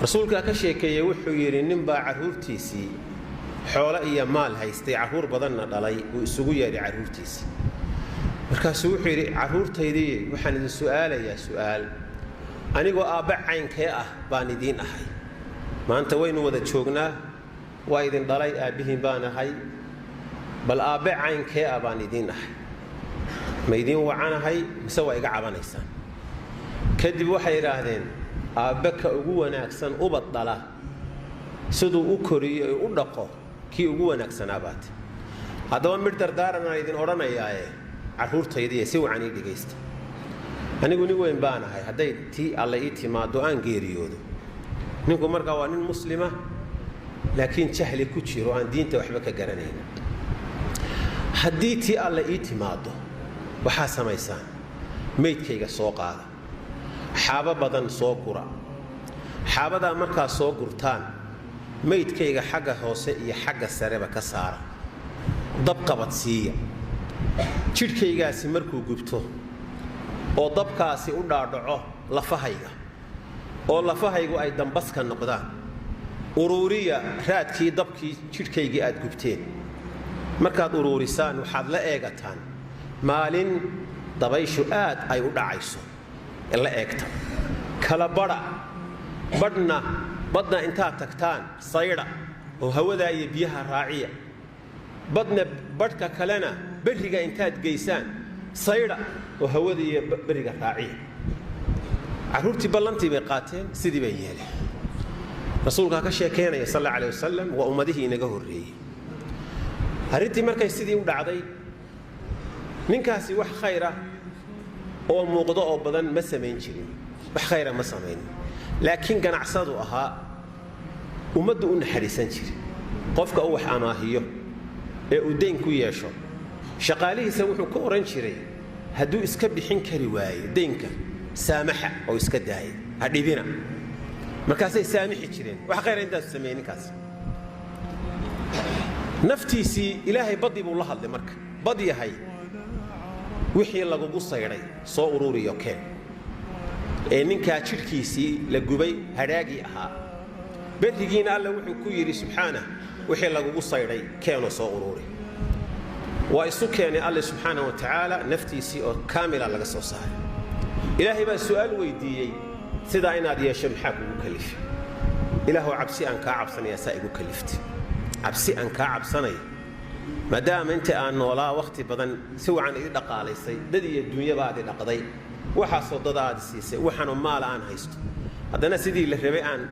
rasuulka ka sheekeeyay wuxuu yiri nin baa caruurtiisii xoolo iyo maal haystay caruur badanna dhalay uu isugu yeeray caruurtiisii markaas wuxuu yiri caruurtaydii waxaan idin su'aalayaa su'aal anigoo aabba caynkee ah baan idin ahay maanta waynu wada joognaa waa idin dhalay aabihiin baan ahay bal aabba caynkee ah baan idin ahay ma idin wacanahay mise waa iga cabanaysaan kadib waxay yiraahdeen aabba ka ugu wanaagsan ubad dhala sidoo u koriyo u dhaqo kii ugu wanaagsanaa baad hadaba mid dardaaran idin oranayaaye caruurtaydii si wacan ii dhigeysta anigu ni weyn baan ahay haday tii alla ii timaado aan geeriyoodo ninku markaa waa nin muslima laakiin jahli ku jiro aan diinta waxba ka garanayn haddii tii alla ii timaado waxa samaysaan meydkayga soo qaada xaaba badan soo gura xaabada markaa soo gurtaan meydkayga xagga hoose iyo xagga sareba ka saara dab qabadsiiya jidhkaygaasi markuu gubto oo dabkaasi u dhaadhaco lafahayga oo lafahaygu ay dambaska noqdaan ururiya raadkii dabkii jidhkaygii aad gubteen markaad ururisaan waxaad la eegataan maalin dabayshu aad ay u dhacayso la eegta kala badna intaad tagtaan sayra oo hawada iyo biyaha raaciya badka kalena bariga intaad geysaan sayra oo hawada iyo bariga raaciya caruurtii ballantii bay qaateen sidii bay yeeleen rasuulka ka sheekeynaya sallallahu alayhi wasallam wa ummadihi inaga horeeyay arintii markay sidii u dhacday ninkaasi wax khayra oo muuqdo oo badan ma sameyn jirin wax khayra ma sameyn laakiin ganacsadu ahaa ummaddu u naxariisan jiray qofka uu wax amaahiyo ee uu deyn ku yeesho shaqaalihiisa wuxuu ku oran jiray hadduu iska bixin kari waayo deynka saamaxa oo iska daayay hadhibina markaasay saamixi jireen wax khayra intaas sameeyay ninkaas naftiisii ilaahay badii buu la hadlay marka badi yahay wixii lagu sayray soo ururiyo keen ee ninka jidhkiisii la gubay haraagi ahaa badigiina alla wuxuu ku yiri subhanahu wixii lagu sayray keeno soo ururi waa isu keenay alla subhanahu wa ta'ala naftiisii oo kaamila laga soo saaray ilaahay baa su'aal weydiiyay sida inaad yeesho maxaa kugu kalifay ilaahu cabsi aan ka cabsanaya saa igu kaliftay cabsi aan ka cabsanay maadaama inta aan noolaa waqti badan si wacan ii dhaqaalaysay dad iyo dunya baad dhaqday waxa soo dadaad siisay waxaan maal aan haysto haddana sidii la rabay aan